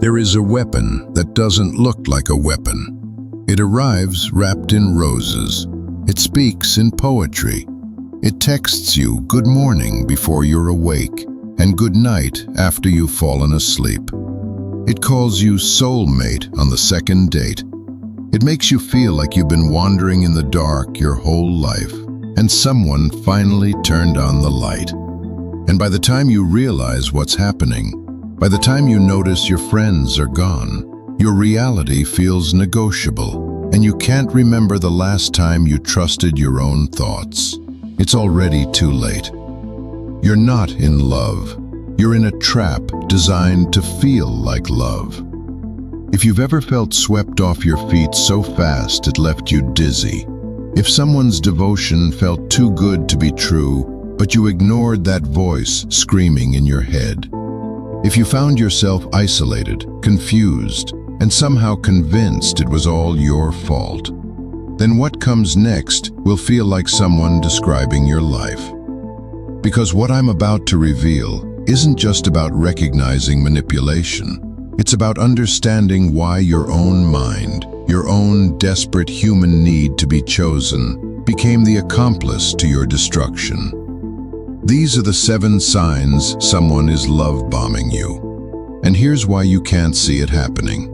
There is a weapon that doesn't look like a weapon. It arrives wrapped in roses. It speaks in poetry. It texts you good morning before you're awake and good night after you've fallen asleep. It calls you soulmate on the second date. It makes you feel like you've been wandering in the dark your whole life, and someone finally turned on the light. And by the time you realize what's happening, by the time you notice your friends are gone, your reality feels negotiable, and you can't remember the last time you trusted your own thoughts. It's already too late. You're not in love. You're in a trap designed to feel like love. If you've ever felt swept off your feet so fast it left you dizzy, if someone's devotion felt too good to be true, but you ignored that voice screaming in your head, if you found yourself isolated, confused, and somehow convinced it was all your fault, then what comes next will feel like someone describing your life. Because what I'm about to reveal isn't just about recognizing manipulation. It's about understanding why your own mind, your own desperate human need to be chosen, became the accomplice to your destruction. These are the 7 signs someone is love-bombing you. And here's why you can't see it happening.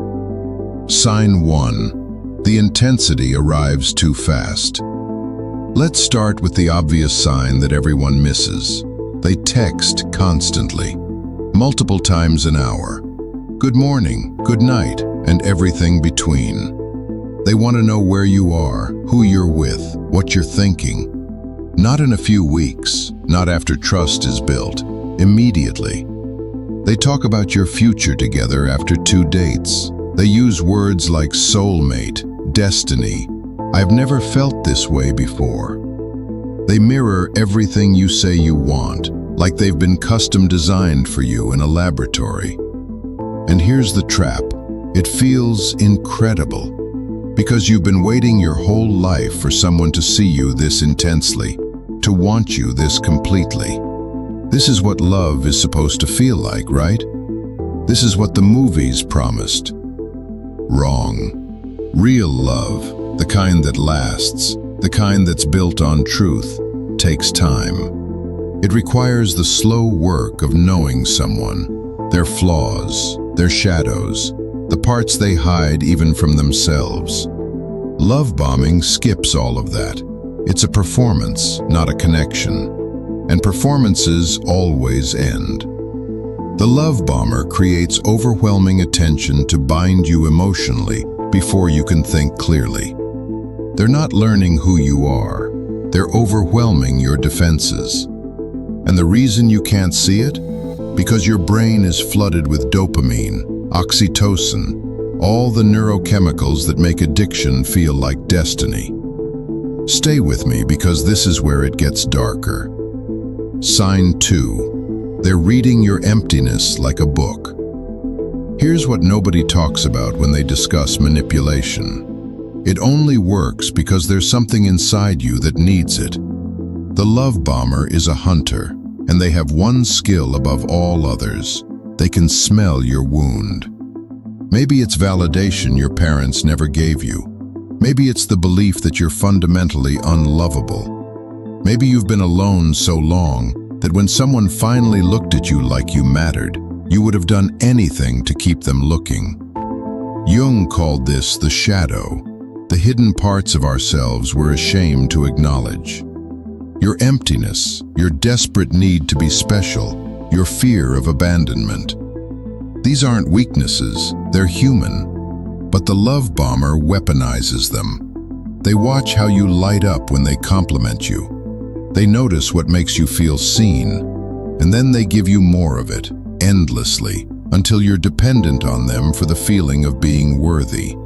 Sign 1. The intensity arrives too fast. Let's start with the obvious sign that everyone misses. They text constantly, multiple times an hour. Good morning, good night, and everything between. They want to know where you are, who you're with, what you're thinking. Not in a few weeks, not after trust is built, immediately. They talk about your future together after 2 dates. They use words like soulmate, destiny. I've never felt this way before. They mirror everything you say you want, like they've been custom designed for you in a laboratory. And here's the trap. It feels incredible, because you've been waiting your whole life for someone to see you this intensely, to want you this completely. This is what love is supposed to feel like, right? This is what the movies promised. Wrong. Real love, the kind that lasts, the kind that's built on truth, takes time. It requires the slow work of knowing someone, their flaws, their shadows, the parts they hide even from themselves. Love bombing skips all of that. It's a performance, not a connection. And performances always end. The love bomber creates overwhelming attention to bind you emotionally before you can think clearly. They're not learning who you are. They're overwhelming your defenses. And the reason you can't see it? Because your brain is flooded with dopamine, oxytocin, all the neurochemicals that make addiction feel like destiny. Stay with me because this is where it gets darker. Sign 2. They're reading your emptiness like a book. Here's what nobody talks about when they discuss manipulation. It only works because there's something inside you that needs it. The love bomber is a hunter, and they have one skill above all others. They can smell your wound. Maybe it's validation your parents never gave you. Maybe it's the belief that you're fundamentally unlovable. Maybe you've been alone so long that when someone finally looked at you like you mattered, you would have done anything to keep them looking. Jung called this the shadow, the hidden parts of ourselves we're ashamed to acknowledge. Your emptiness, your desperate need to be special, your fear of abandonment. These aren't weaknesses, they're human. But the love bomber weaponizes them. They watch how you light up when they compliment you. They notice what makes you feel seen, and then they give you more of it, endlessly, until you're dependent on them for the feeling of being worthy.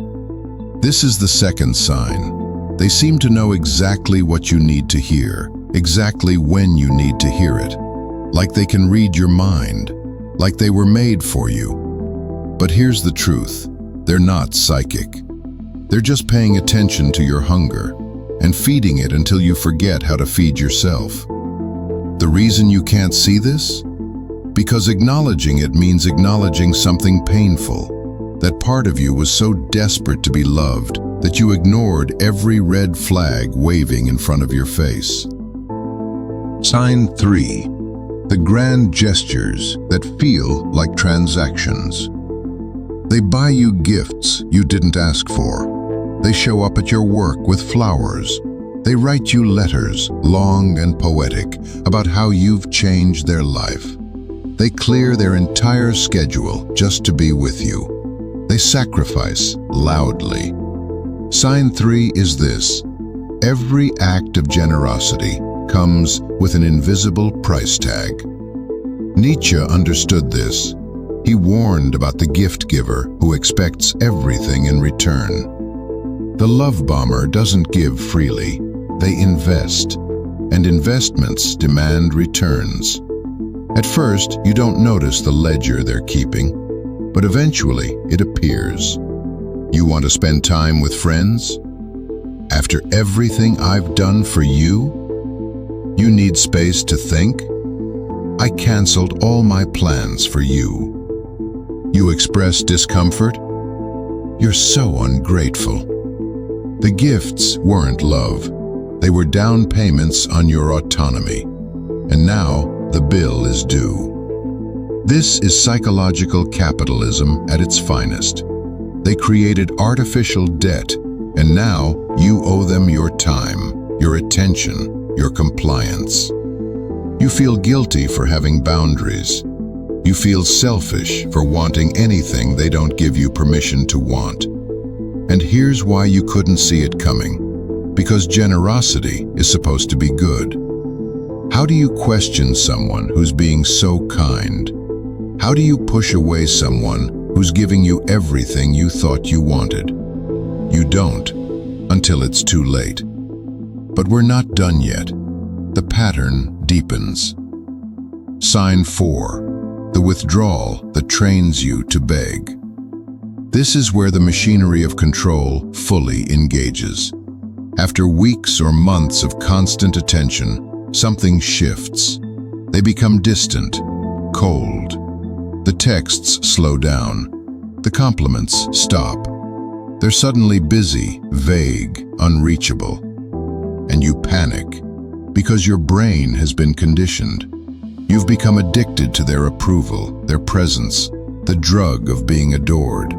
This is the second sign. They seem to know exactly what you need to hear, exactly when you need to hear it. Like they can read your mind, like they were made for you. But here's the truth. They're not psychic. They're just paying attention to your hunger and feeding it until you forget how to feed yourself. The reason you can't see this? Because acknowledging it means acknowledging something painful. That part of you was so desperate to be loved that you ignored every red flag waving in front of your face. Sign 3. The grand gestures that feel like transactions. They buy you gifts you didn't ask for. They show up at your work with flowers. They write you letters, long and poetic, about how you've changed their life. They clear their entire schedule just to be with you. They sacrifice loudly. Sign 3 is this: every act of generosity comes with an invisible price tag. Nietzsche understood this. He warned about the gift giver who expects everything in return. The love bomber doesn't give freely, they invest, and investments demand returns. At first, you don't notice the ledger they're keeping, but eventually it appears. You want to spend time with friends? After everything I've done for you? You need space to think? I canceled all my plans for you. You express discomfort? You're so ungrateful. The gifts weren't love. They were down payments on your autonomy. And now the bill is due. This is psychological capitalism at its finest. They created artificial debt, and now you owe them your time, your attention, your compliance. You feel guilty for having boundaries. You feel selfish for wanting anything they don't give you permission to want. And here's why you couldn't see it coming. Because generosity is supposed to be good. How do you question someone who's being so kind? How do you push away someone who's giving you everything you thought you wanted? You don't, until it's too late. But we're not done yet. The pattern deepens. Sign 4. The withdrawal that trains you to beg. This is where the machinery of control fully engages. After weeks or months of constant attention, something shifts. They become distant, cold. The texts slow down. The compliments stop. They're suddenly busy, vague, unreachable. And you panic, because your brain has been conditioned. You've become addicted to their approval, their presence, the drug of being adored.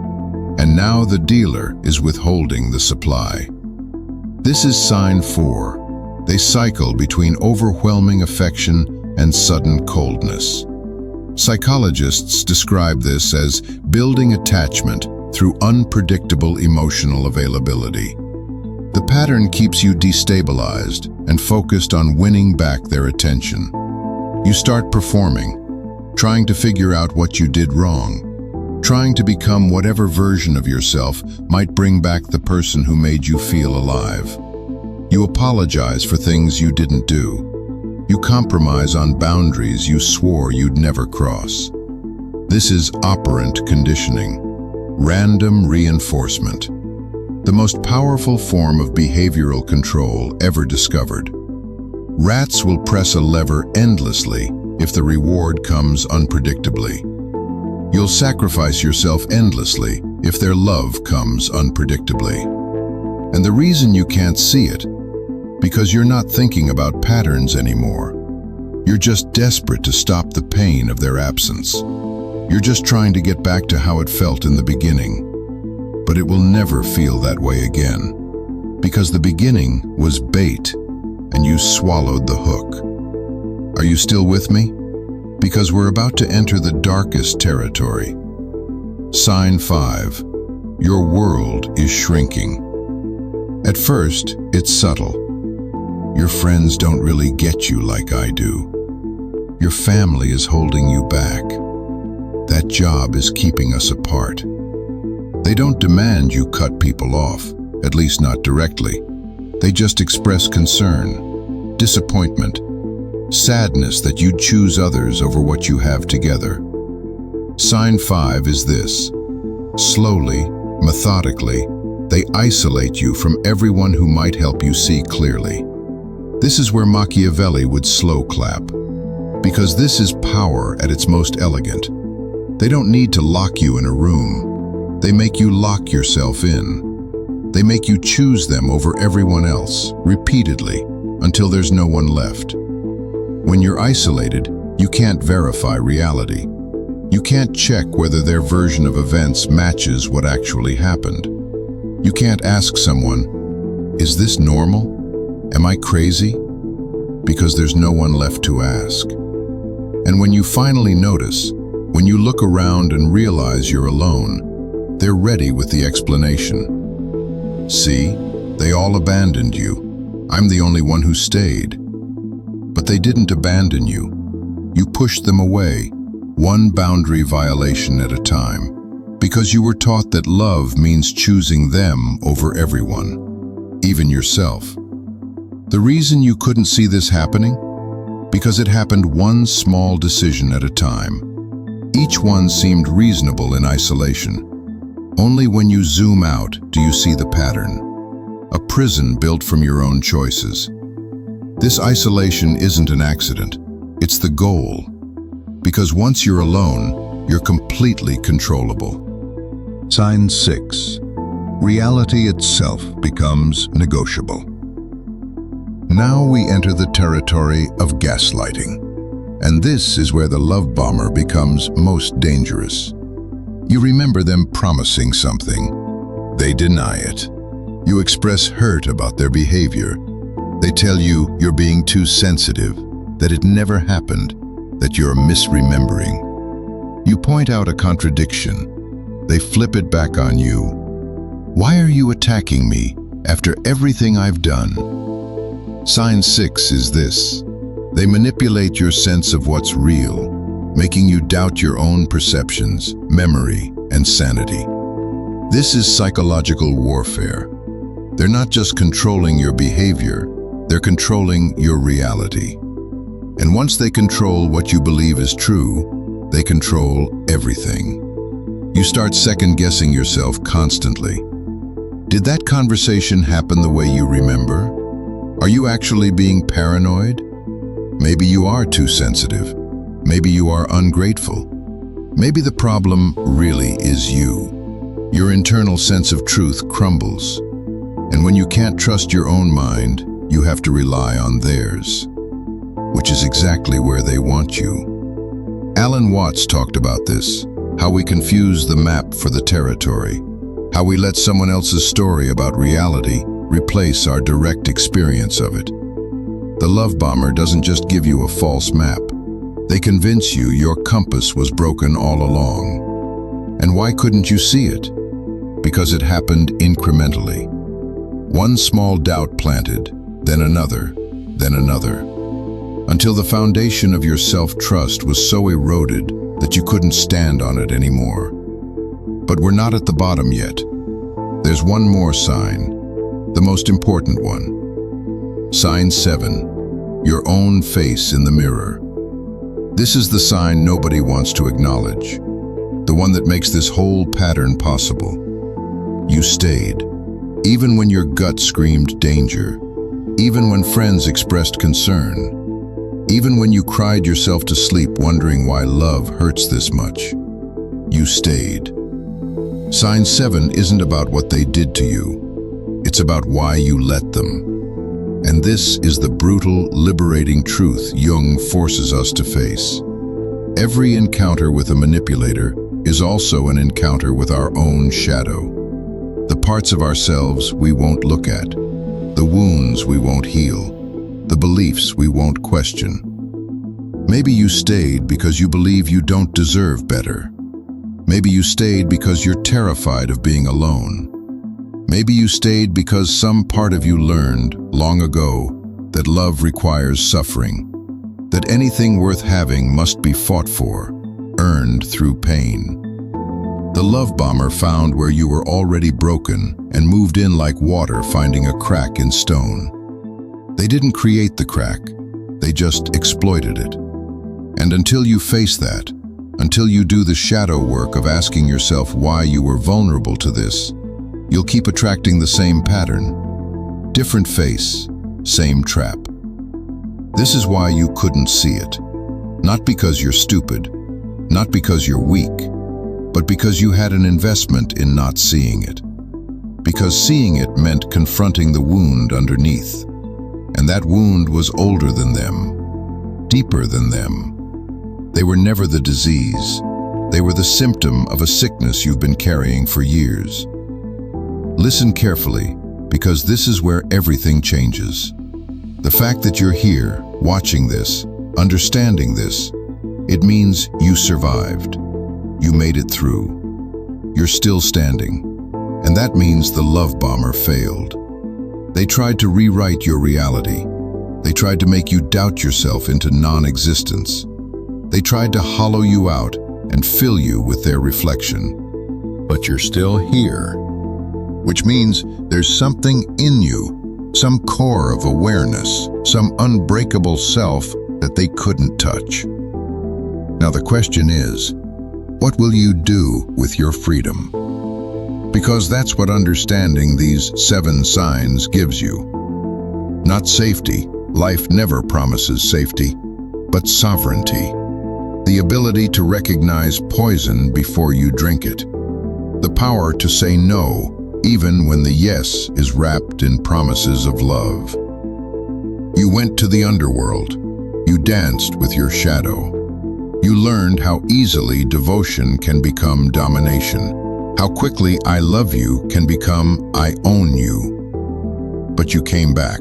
And now the dealer is withholding the supply. This is sign 4. They cycle between overwhelming affection and sudden coldness. Psychologists describe this as building attachment through unpredictable emotional availability. The pattern keeps you destabilized and focused on winning back their attention. You start performing, trying to figure out what you did wrong, trying to become whatever version of yourself might bring back the person who made you feel alive. You apologize for things you didn't do. You compromise on boundaries you swore you'd never cross. This is operant conditioning, random reinforcement, the most powerful form of behavioral control ever discovered. Rats will press a lever endlessly if the reward comes unpredictably. You'll sacrifice yourself endlessly if their love comes unpredictably. And the reason you can't see it, because you're not thinking about patterns anymore. You're just desperate to stop the pain of their absence. You're just trying to get back to how it felt in the beginning. But it will never feel that way again, because the beginning was bait, and you swallowed the hook. Are you still with me? Because we're about to enter the darkest territory. Sign 5. Your world is shrinking. At first, it's subtle. Your friends don't really get you like I do. Your family is holding you back. That job is keeping us apart. They don't demand you cut people off, at least not directly. They just express concern, disappointment, sadness that you'd choose others over what you have together. Sign 5 is this. Slowly, methodically, they isolate you from everyone who might help you see clearly. This is where Machiavelli would slow clap. Because this is power at its most elegant. They don't need to lock you in a room. They make you lock yourself in. They make you choose them over everyone else, repeatedly, until there's no one left. When you're isolated, you can't verify reality. You can't check whether their version of events matches what actually happened. You can't ask someone, "Is this normal? Am I crazy?" Because there's no one left to ask. And when you finally notice, when you look around and realize you're alone, they're ready with the explanation. "See, they all abandoned you. I'm the only one who stayed." But they didn't abandon you. You pushed them away, one boundary violation at a time, because you were taught that love means choosing them over everyone, even yourself. The reason you couldn't see this happening? Because it happened one small decision at a time. Each one seemed reasonable in isolation. Only when you zoom out do you see the pattern. A prison built from your own choices. This isolation isn't an accident. It's the goal. Because once you're alone, you're completely controllable. Sign 6. Reality itself becomes negotiable. Now we enter the territory of gaslighting. And this is where the love bomber becomes most dangerous. You remember them promising something. They deny it. You express hurt about their behavior. They tell you you're being too sensitive, that it never happened, that you're misremembering. You point out a contradiction. They flip it back on you. Why are you attacking me after everything I've done? Sign 6 is this. They manipulate your sense of what's real, making you doubt your own perceptions, memory, and sanity. This is psychological warfare. They're not just controlling your behavior, they're controlling your reality. And once they control what you believe is true, they control everything. You start second-guessing yourself constantly. Did that conversation happen the way you remember? Are you actually being paranoid? Maybe you are too sensitive. Maybe you are ungrateful. Maybe the problem really is you. Your internal sense of truth crumbles. And when you can't trust your own mind, you have to rely on theirs, which is exactly where they want you. Alan Watts talked about this, how we confuse the map for the territory, how we let someone else's story about reality replace our direct experience of it. The love bomber doesn't just give you a false map. They convince you your compass was broken all along. And why couldn't you see it? Because it happened incrementally. One small doubt planted, then another, until the foundation of your self-trust was so eroded that you couldn't stand on it anymore. But we're not at the bottom yet. There's one more sign, the most important one. Sign 7, your own face in the mirror. This is the sign nobody wants to acknowledge, the one that makes this whole pattern possible. You stayed, even when your gut screamed danger, even when friends expressed concern, even when you cried yourself to sleep wondering why love hurts this much. You stayed. Sign 7 isn't about what they did to you. It's about why you let them. And this is the brutal, liberating truth Jung forces us to face. Every encounter with a manipulator is also an encounter with our own shadow. The parts of ourselves we won't look at, the wounds we won't heal, the beliefs we won't question. Maybe you stayed because you believe you don't deserve better. Maybe you stayed because you're terrified of being alone. Maybe you stayed because some part of you learned, long ago, that love requires suffering, that anything worth having must be fought for, earned through pain. The love bomber found where you were already broken and moved in like water finding a crack in stone. They didn't create the crack, they just exploited it. And until you face that, until you do the shadow work of asking yourself why you were vulnerable to this, you'll keep attracting the same pattern. Different face, same trap. This is why you couldn't see it. Not because you're stupid, not because you're weak, but because you had an investment in not seeing it. Because seeing it meant confronting the wound underneath. And that wound was older than them, deeper than them. They were never the disease. They were the symptom of a sickness you've been carrying for years. Listen carefully, because this is where everything changes. The fact that you're here, watching this, understanding this, it means you survived. You made it through. You're still standing. And that means the love bomber failed. They tried to rewrite your reality. They tried to make you doubt yourself into non-existence. They tried to hollow you out and fill you with their reflection. But you're still here, which means there's something in you, some core of awareness, some unbreakable self that they couldn't touch. Now the question is, what will you do with your freedom? Because that's what understanding these 7 signs gives you. Not safety, life never promises safety, but sovereignty. The ability to recognize poison before you drink it. The power to say no, even when the yes is wrapped in promises of love. You went to the underworld. You danced with your shadow. You learned how easily devotion can become domination. How quickly I love you can become I own you. But you came back.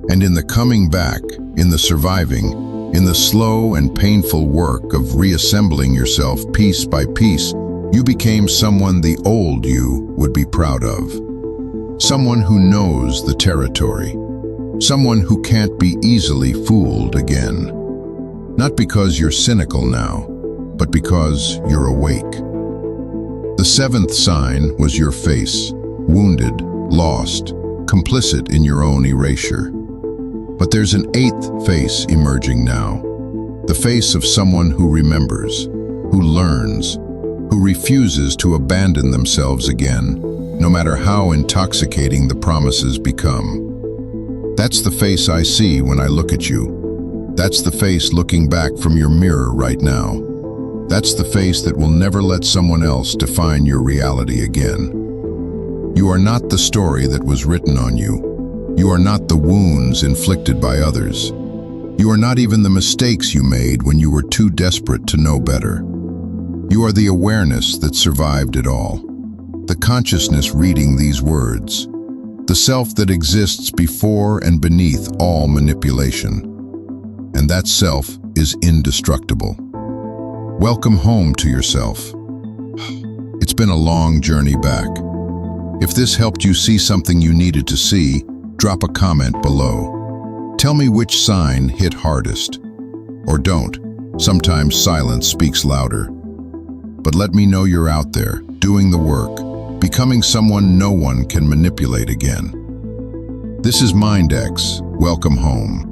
And in the coming back, in the surviving, in the slow and painful work of reassembling yourself piece by piece, you became someone the old you would be proud of. Someone who knows the territory. Someone who can't be easily fooled again. Not because you're cynical now, but because you're awake. The 7th sign was your face, wounded, lost, complicit in your own erasure. But there's an 8th face emerging now. The face of someone who remembers, who learns, who refuses to abandon themselves again, no matter how intoxicating the promises become. That's the face I see when I look at you. That's the face looking back from your mirror right now. That's the face that will never let someone else define your reality again. You are not the story that was written on you. You are not the wounds inflicted by others. You are not even the mistakes you made when you were too desperate to know better. You are the awareness that survived it all. The consciousness reading these words. The self that exists before and beneath all manipulation. And that self is indestructible. Welcome home to yourself. It's been a long journey back. If this helped you see something you needed to see, drop a comment below. Tell me which sign hit hardest. Or don't. Sometimes silence speaks louder. But let me know you're out there, doing the work, becoming someone no one can manipulate again. This is MindX. Welcome home.